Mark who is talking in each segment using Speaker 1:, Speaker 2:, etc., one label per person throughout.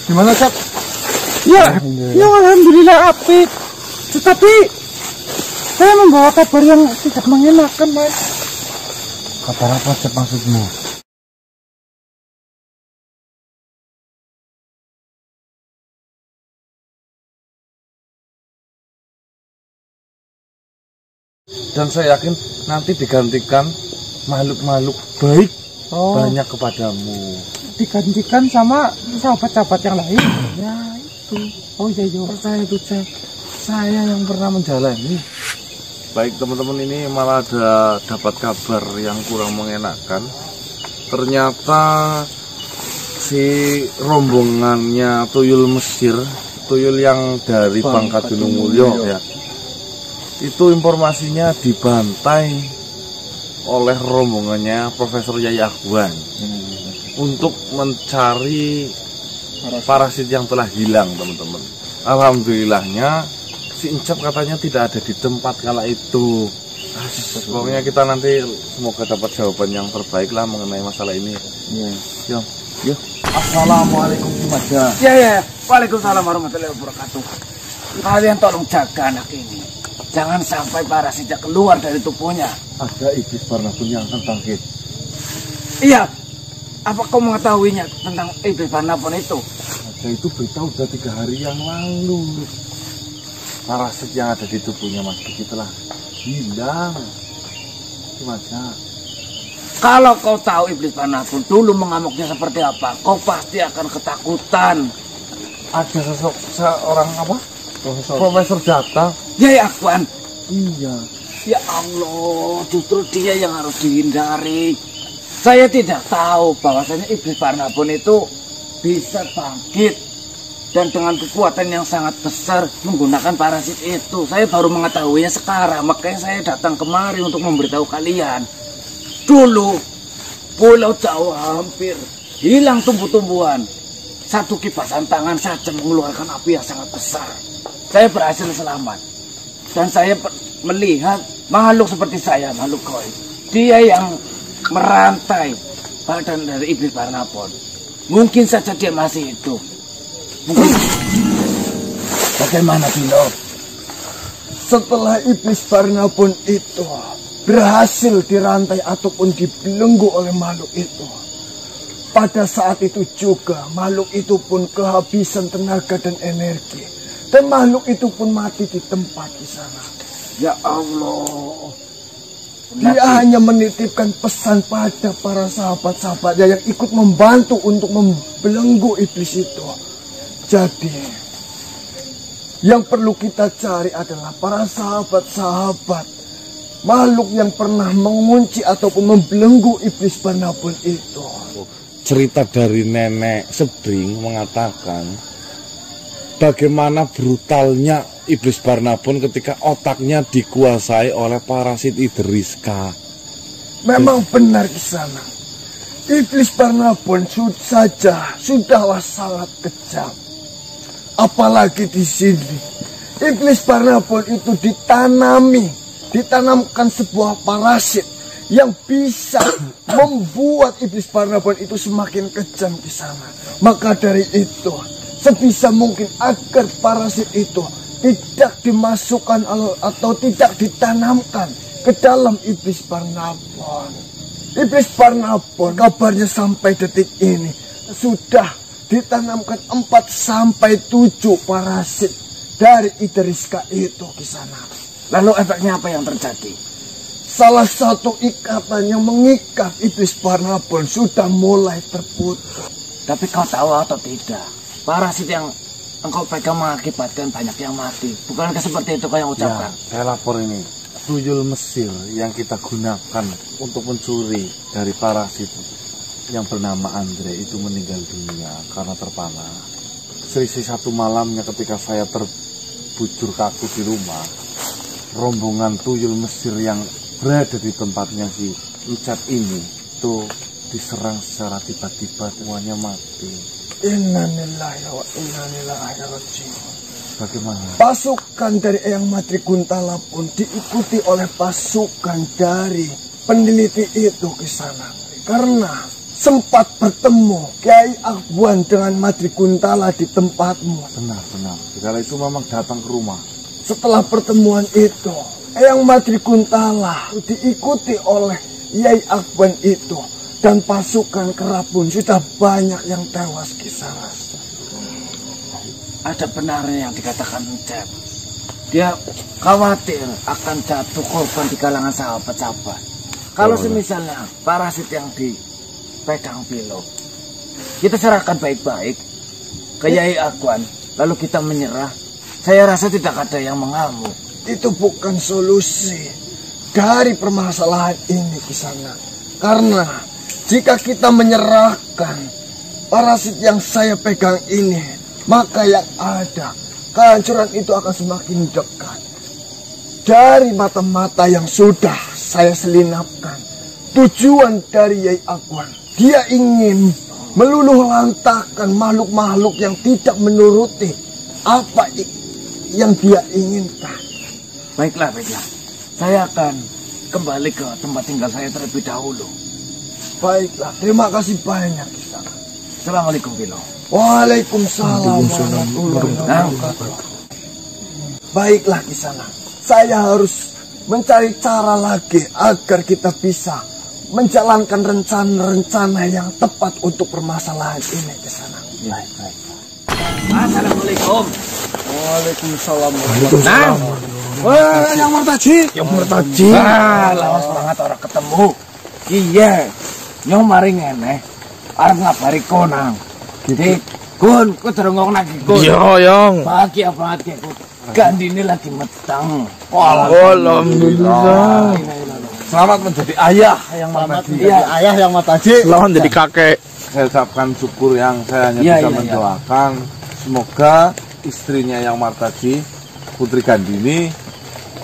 Speaker 1: Gimana, Cap?
Speaker 2: Ya, alhamdulillah apik. Tetapi saya membawa kabar yang tidak mengenakan, Mas.
Speaker 1: Kabar apa, Cap, maksudmu? Dan saya yakin nanti digantikan makhluk-makhluk baik banyak kepadamu.
Speaker 2: Digantikan sama sahabat-sahabat yang lain.
Speaker 1: Ya itu.
Speaker 2: Oh iya,
Speaker 1: Percaya itu, Cek. Saya yang pernah menjalani. Baik teman-teman, ini malah ada dapat kabar yang kurang mengenakan. Ternyata si rombongannya Tuyul Mesir, Tuyul yang dari Bangka Dinungmulyo ya, itu informasinya dibantai oleh rombongannya Profesor Yai Ahwan untuk mencari parasit yang telah hilang, teman-teman. Alhamdulillahnya si Encap katanya tidak ada di tempat kala itu. Pokoknya kita nanti semoga dapat jawaban yang terbaik lah mengenai masalah ini. Yo. Assalamualaikum Cimaja.
Speaker 3: Ya. Waalaikumsalam warahmatullahi wabarakatuh. Kalian tolong jaga anak ini. Jangan sampai parasitnya keluar dari tubuhnya.
Speaker 1: Ada iblis Barnabun yang akan bangkit.
Speaker 3: Iya. Apa kau mengetahuinya tentang iblis Barnabun itu?
Speaker 1: Ada itu berita udah 3 hari yang lalu. Parasit yang ada di tubuhnya Mas Diki telah hilang. Cimaja.
Speaker 3: Kalau kau tahu iblis Barnabun dulu mengamuknya seperti apa, kau pasti akan ketakutan.
Speaker 1: Ada seorang apa? Profesor datang.
Speaker 3: Yai Ahwan.
Speaker 1: Iya.
Speaker 3: Ya Allah, justru dia yang harus dihindari. Saya tidak tahu bahwasanya iblis Barnabun itu bisa bangkit dan dengan kekuatan yang sangat besar menggunakan parasit itu. Saya baru mengetahuinya sekarang, makanya saya datang kemari untuk memberitahu kalian. Dulu Pulau Jawa hampir hilang tumbuh-tumbuhan. Satu kipasan tangan saja mengeluarkan api yang sangat besar. Saya berhasil selamat. Dan saya melihat makhluk seperti saya, makhluk goib. Dia yang merantai badan dari iblis Barnabun. Mungkin saja dia masih hidup. Mungkin. Bagaimana, Bino?
Speaker 4: Setelah iblis Barnabun itu berhasil dirantai ataupun dibelenggu oleh makhluk itu, pada saat itu juga makhluk itu pun kehabisan tenaga dan energi. Dan makhluk itu pun mati di tempat di sana.
Speaker 3: Ya Allah.
Speaker 4: Dia hanya menitipkan pesan pada para sahabat-sahabatnya yang ikut membantu untuk membelenggu iblis itu. Jadi, yang perlu kita cari adalah para sahabat-sahabat makhluk yang pernah mengunci ataupun membelenggu iblis Barnabun itu.
Speaker 1: Cerita dari nenek Sebring mengatakan bagaimana brutalnya iblis Barnabun ketika otaknya dikuasai oleh parasit Idriska.
Speaker 4: Memang benar di sana. Iblis Barnabun sudahlah sangat kejam. Apalagi di sini, iblis Barnabun itu ditanamkan sebuah parasit yang bisa membuat iblis Barnabun itu semakin kejam di sana. Maka dari itu, sebisa mungkin agar parasit itu tidak dimasukkan atau tidak ditanamkan ke dalam iblis Barnabun. Iblis Barnabun kabarnya sampai detik ini sudah ditanamkan 4-7 parasit dari Idriska itu di sana.
Speaker 3: Lalu efeknya apa yang terjadi?
Speaker 4: Salah satu ikatan yang mengikat iblis Barnabun sudah mulai terputus.
Speaker 3: Tapi kau tahu atau tidak, parasit yang engkau pegang mengakibatkan banyak yang mati. Bukankah seperti itu kau yang ucapkan?
Speaker 1: Ya, saya lapor ini. Tuyul Mesir yang kita gunakan untuk mencuri dari parasit yang bernama Andre itu meninggal dunia karena terpana. Selisih 1 malamnya ketika saya terbujur kaku di rumah, rombongan Tuyul Mesir yang berada di tempatnya si Encap ini itu diserang secara tiba-tiba, semuanya mati.
Speaker 4: Innalillahi wa inna ilaihi raji'un.
Speaker 1: Bagaimana?
Speaker 4: Pasukan dari Eyang Madri Guntala pun diikuti oleh pasukan dari peneliti itu ke sana. Karena sempat bertemu Kiai Akwan dengan Madri Kuntala di tempatmu.
Speaker 1: Benar. Kala itu memang datang ke rumah.
Speaker 4: Setelah pertemuan itu, Eyang Madri Kuntala diikuti oleh Yai Akwan itu, dan pasukan Kerapun sudah banyak yang tewas Kisanak.
Speaker 3: Ada benarnya yang dikatakan Encep. Dia khawatir akan jatuh korban di kalangan sahabat-sahabat. Kalau semisalnya parasit yang di Pedang Pilo, kita serahkan baik-baik ke Yai Akwan, lalu kita menyerah, saya rasa tidak ada yang mengamuk.
Speaker 4: Itu bukan solusi dari permasalahan ini Kisanak. Karena jika kita menyerahkan parasit yang saya pegang ini, maka yang ada kehancuran itu akan semakin dekat. Dari mata-mata yang sudah saya selinapkan, tujuan dari Yai Akwan, dia ingin meluluh lantakan makhluk-makhluk yang tidak menuruti apa yang dia inginkan.
Speaker 3: Baiklah. Saya akan kembali ke tempat tinggal saya terlebih dahulu.
Speaker 4: Baiklah, terima kasih banyak Kisanak.
Speaker 3: Assalamualaikum Pilo.
Speaker 4: Waalaikumsalam warahmatullahi wabarakatuh. Baiklah Kisanak, saya harus mencari cara lagi agar kita bisa menjalankan rencana-rencana yang tepat untuk permasalahan ini Kisanak.
Speaker 3: Baik. Assalamualaikum.
Speaker 4: Waalaikumsalam.
Speaker 2: Wah, yang Martaji.
Speaker 3: Lawas banget orang ketemu. Iya, nyong mari ngene. Arep ngabari konang. Jadi, Kun, ku terengok lagi Kun.
Speaker 2: Iya, Yang.
Speaker 3: Bahagia banget ya Kun. Gandini lagi metang.
Speaker 2: Alhamdulillah.
Speaker 1: Selamat menjadi ayah yang Martaji.
Speaker 3: Iya,
Speaker 4: Ayah yang Martaji.
Speaker 2: Selamat jadi kakek.
Speaker 1: Saya ucapkan syukur yang saya hanya
Speaker 3: Iya,
Speaker 1: bisa
Speaker 3: iya.
Speaker 1: mendoakan semoga istrinya yang Martaji, Putri Gandini,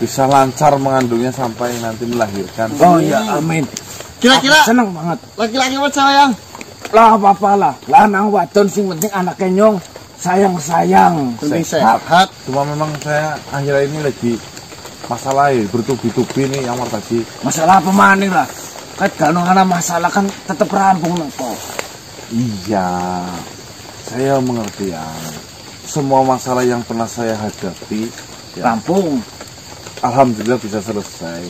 Speaker 1: bisa lancar mengandungnya sampai nanti melahirkan.
Speaker 3: Oh iya, amin.
Speaker 4: Kira-kira
Speaker 3: Aku seneng banget.
Speaker 4: laki-laki apa sayang?
Speaker 3: Lah apa-apa lah. Lanang wadon sing penting anaknya nyong sayang-sayang.
Speaker 4: Penting sehat.
Speaker 1: Cuma memang saya akhir ini lagi masalah bertubi-tubi nih yang Martaji.
Speaker 3: Masalah apa maning lah. Kan karena masalah kan tetep rampung nengko.
Speaker 1: Iya, saya mengerti ya. Semua masalah yang pernah saya hadapi, ya,
Speaker 3: Rampung.
Speaker 1: alhamdulillah bisa selesai.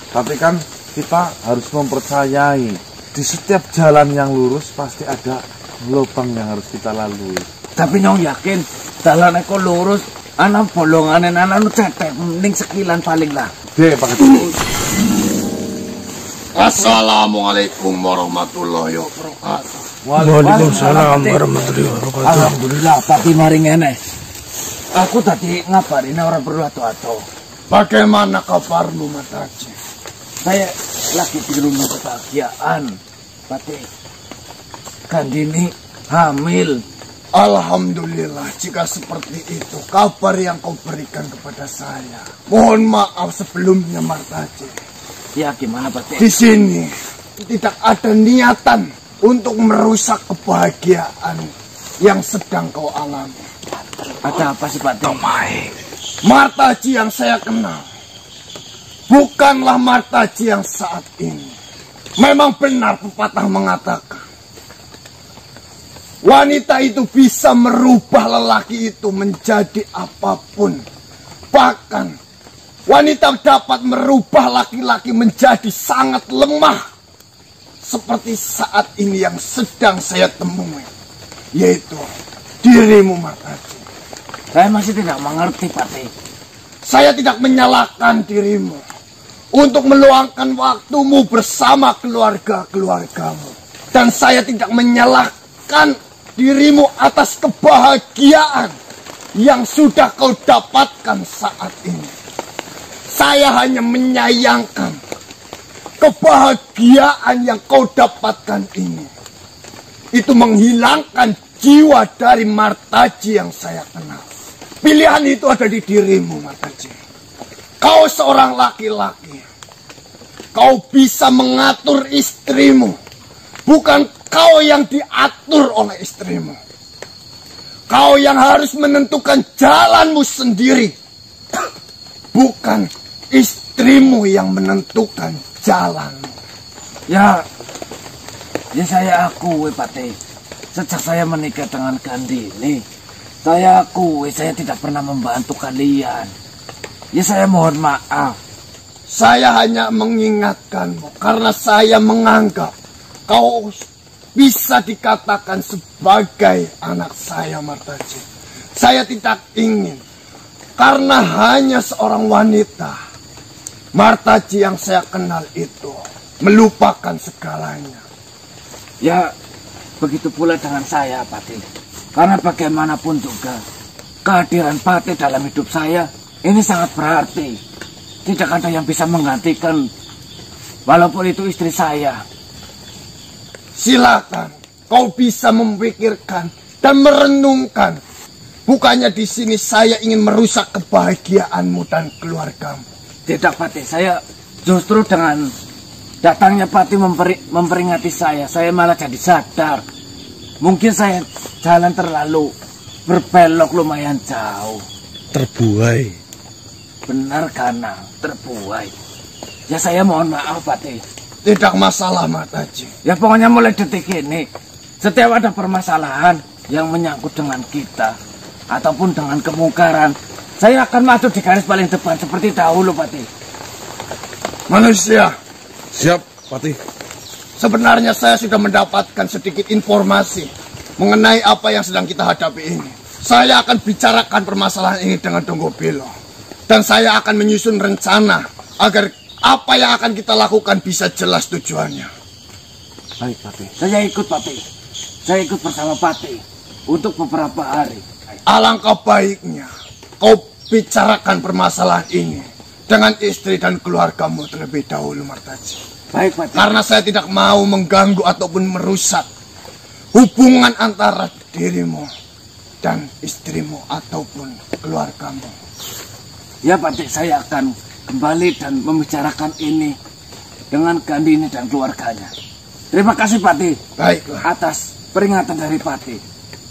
Speaker 1: Tapi kan kita harus mempercayai di setiap jalan yang lurus pasti ada lubang yang harus kita lalui.
Speaker 3: Tapi nyong yakin dalan eko lurus, anak bolongan anak cetek mending sekilan paling lah.
Speaker 1: Deh, Pak Ketua.
Speaker 4: Assalamualaikum warahmatullahi wabarakatuh.
Speaker 2: Waalaikumsalam warahmatullahi wabarakatuh.
Speaker 3: Alhamdulillah, tapi mari ngene. Aku tadi ngabarin orang berdua atau
Speaker 4: Bagaimana kabarmu Martaji?
Speaker 3: saya lagi di rumah kebahagiaan. Pati Gandini hamil.
Speaker 4: Alhamdulillah, jika seperti itu kabar yang kau berikan kepada saya. Mohon maaf sebelumnya Martaji.
Speaker 3: Ya gimana Pati?
Speaker 4: Di sini tidak ada niatan untuk merusak kebahagiaan yang sedang kau alami.
Speaker 3: Ada apa sih Pati?
Speaker 4: Martaji yang saya kenal bukanlah Martaji yang saat ini. Memang benar pepatah mengatakan wanita itu bisa merubah lelaki itu menjadi apapun. Bahkan wanita dapat merubah laki-laki menjadi sangat lemah. Seperti saat ini yang sedang saya temui, yaitu dirimu Martaji.
Speaker 3: Saya masih tidak mengerti Pati.
Speaker 4: Saya tidak menyalahkan dirimu untuk meluangkan waktumu bersama keluarga-keluargamu. Dan saya tidak menyalahkan dirimu atas kebahagiaan yang sudah kau dapatkan saat ini. Saya hanya menyayangkan kebahagiaan yang kau dapatkan ini. Itu menghilangkan jiwa dari Martaji yang saya kenal. Pilihan itu ada di dirimu, Martaji. Kau seorang laki-laki. Kau bisa mengatur istrimu. Bukan kau yang diatur oleh istrimu. Kau yang harus menentukan jalanmu sendiri. Bukan istrimu yang menentukan jalanmu.
Speaker 3: Ya, Ya saya akui Pati, sejak saya menikah dengan Gandini, saya akui saya tidak pernah membantu kalian. Ya saya mohon maaf.
Speaker 4: Saya hanya mengingatkanmu karena saya menganggap kau bisa dikatakan sebagai anak saya, Martaji. Saya tidak ingin karena hanya seorang wanita, Martaji yang saya kenal itu, melupakan segalanya.
Speaker 3: Ya begitu pula dengan saya Pati. Karena bagaimanapun juga kehadiran Pati dalam hidup saya ini sangat berarti. Tidak ada yang bisa menggantikan, walaupun itu istri saya.
Speaker 4: Silakan, kau bisa memikirkan dan merenungkan. Bukannya di sini saya ingin merusak kebahagiaanmu dan keluargamu.
Speaker 3: Tidak Pati, saya justru dengan datangnya Pati memperingati saya malah jadi sadar. Mungkin saya jalan terlalu berbelok lumayan jauh.
Speaker 4: Terbuai.
Speaker 3: Benar Kanang, terbuai. Ya saya mohon maaf Pati.
Speaker 4: Tidak masalah Martaji.
Speaker 3: Ya pokoknya mulai detik ini, setiap ada permasalahan yang menyangkut dengan kita ataupun dengan kemungkaran, saya akan maju di garis paling depan seperti dahulu Pati.
Speaker 4: Manusia.
Speaker 1: Siap, Pati.
Speaker 4: Sebenarnya saya sudah mendapatkan sedikit informasi mengenai apa yang sedang kita hadapi ini. Saya akan bicarakan permasalahan ini dengan Donggobilo. Dan saya akan menyusun rencana agar apa yang akan kita lakukan bisa jelas tujuannya.
Speaker 3: Baik Pati, saya ikut Pati. Saya ikut bersama Pati untuk beberapa hari.
Speaker 4: Alangkah baiknya kau bicarakan permasalahan ini dengan istri dan keluargamu terlebih dahulu, Martaji.
Speaker 3: Baik Pati.
Speaker 4: Karena saya tidak mau mengganggu ataupun merusak hubungan antara dirimu dan istrimu ataupun keluargamu.
Speaker 3: Ya Pati, saya akan kembali dan membicarakan ini dengan Gandini dan keluarganya. Terima kasih Pati.
Speaker 4: Baiklah.
Speaker 3: Atas peringatan dari Pati.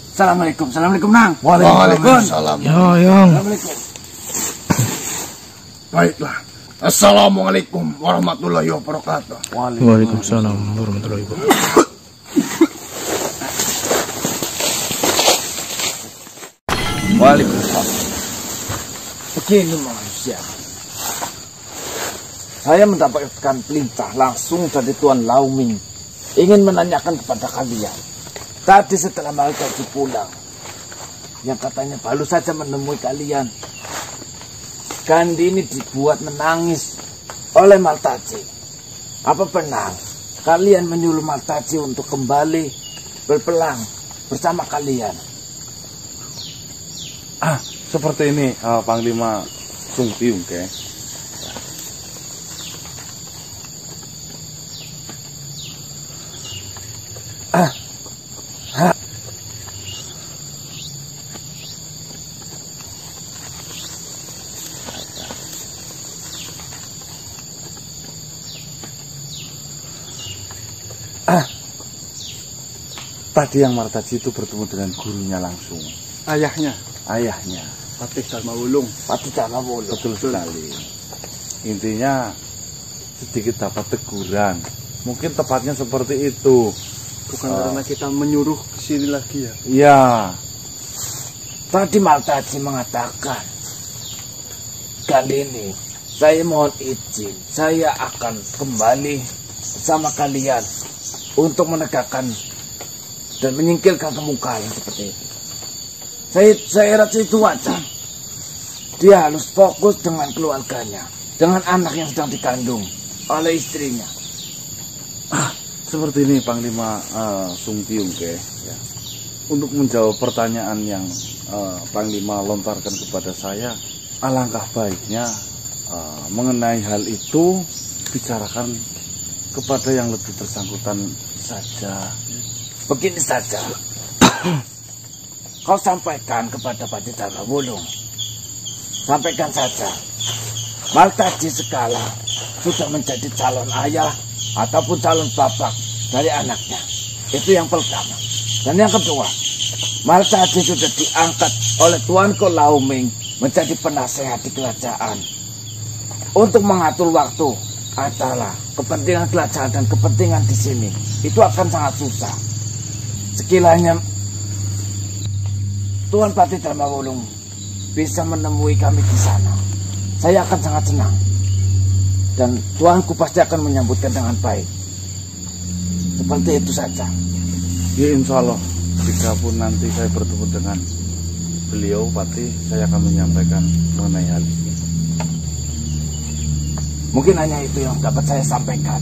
Speaker 3: Assalamualaikum. Assalamualaikum Nang.
Speaker 4: Waalaikumsalam.
Speaker 3: Assalamualaikum.
Speaker 4: Baiklah. Assalamualaikum warahmatullahi wabarakatuh.
Speaker 2: Waalaikumsalam warahmatullahi wabarakatuh.
Speaker 3: Waalaikumsalam. Begini manusia, saya mendapatkan perintah langsung dari Tuan Lauming, ingin menanyakan kepada kalian. Tadi setelah Maltaji pulang, yang katanya baru saja menemui kalian, Gandini dibuat menangis oleh Maltaji. Apa benar kalian menyuruh Maltaji untuk kembali berperang bersama kalian?
Speaker 1: Seperti ini, Panglima Sung Tiung, Ke. Tadi yang Martaji itu bertemu dengan gurunya langsung.
Speaker 2: Ayahnya.
Speaker 1: Patih
Speaker 2: Dharma Wulung.
Speaker 1: Betul sekali. Intinya sedikit dapat teguran. Mungkin tepatnya seperti itu.
Speaker 2: Bukan karena kita menyuruh sini lagi ya.
Speaker 1: Iya.
Speaker 3: Tadi Maltaji mengatakan, kali ini saya mohon izin, saya akan kembali bersama kalian untuk menegakkan dan menyingkirkan kemungkaran seperti itu. Saya rasa itu wajar. Dia harus fokus dengan keluarganya, dengan anak yang sedang dikandung oleh istrinya.
Speaker 1: Seperti ini Panglima Sung Tiung, Ke. Ya. Untuk menjawab pertanyaan yang Panglima lontarkan kepada saya, alangkah baiknya mengenai hal itu bicarakan kepada yang lebih bersangkutan saja.
Speaker 3: Begini saja, kau sampaikan kepada Patih Dharma Wulung. Sampaikan saja, Maltaji sekarang sudah menjadi calon ayah ataupun calon bapak dari anaknya. Itu yang pertama. Dan yang kedua, Maltaji sudah diangkat oleh Tuanku Lauming menjadi penasehat di kerajaan untuk mengatur waktu adalah kepentingan kerajaan dan kepentingan di sini, itu akan sangat susah. Sekiranya Tuan Patih Darmawulung bisa menemui kami di sana, saya akan sangat senang. Dan Tuanku pasti akan menyambutkan dengan baik. Seperti itu saja.
Speaker 1: Ya insya Allah, jika pun nanti saya bertemu dengan beliau, Patih, saya akan menyampaikan mengenai hal ini.
Speaker 3: Mungkin hanya itu yang dapat saya sampaikan.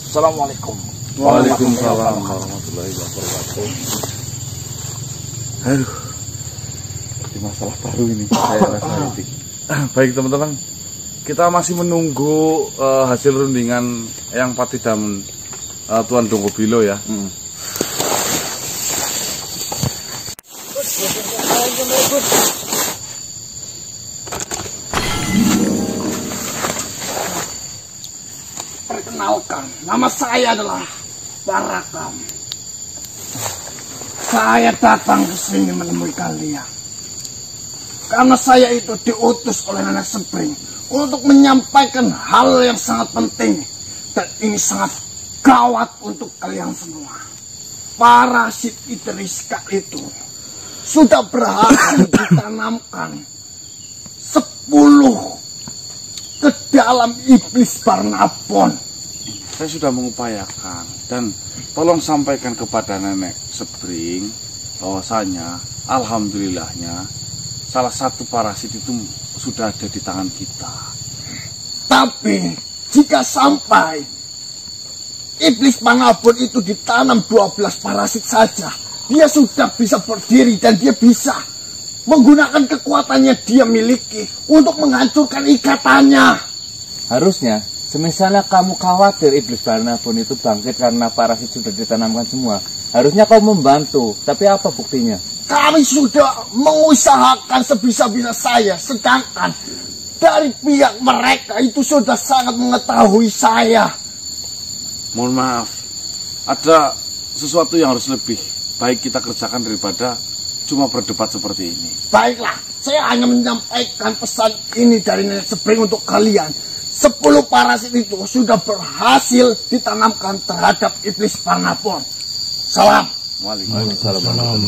Speaker 3: Assalamualaikum.
Speaker 1: Waalaikumsalam warahmatullahi wabarakatuh. Aduh, ini masalah baru ini saya rasa ini. Baik teman-teman, kita masih menunggu hasil rundingan yang Patih dan Tuan Dongkobilo ya.
Speaker 3: Perkenalkan, nama saya adalah Barakam. Saya datang ke sini menemui kalian karena saya itu diutus oleh Nenek Sepring untuk menyampaikan hal yang sangat penting, dan ini sangat gawat untuk kalian semua. Parasit Iteriska itu sudah berhasil ditanamkan 10 ke dalam iblis Barnabon.
Speaker 1: Saya sudah mengupayakan dan tolong sampaikan kepada Nenek Sepring bahwasanya alhamdulillahnya salah satu parasit itu sudah ada di tangan kita.
Speaker 3: Tapi jika sampai iblis Barnabon itu ditanam 12 parasit saja, dia sudah bisa berdiri dan dia bisa menggunakan kekuatannya dia miliki untuk menghancurkan ikatannya.
Speaker 5: Harusnya, semisalnya kamu khawatir iblis Barnabon itu bangkit karena parasit sudah ditanamkan semua, harusnya kau membantu. Tapi apa buktinya?
Speaker 3: Kami sudah mengusahakan sebisa-bisa saya, sedangkan dari pihak mereka itu sudah sangat mengetahui saya.
Speaker 1: Mohon maaf, ada sesuatu yang harus lebih baik kita kerjakan daripada cuma berdebat seperti ini.
Speaker 3: Baiklah, saya hanya menyampaikan pesan ini dari Nenek Sepring untuk kalian. 10 parasit itu sudah berhasil ditanamkan terhadap iblis Barnabon. Salam.
Speaker 1: Waalaikumsalam.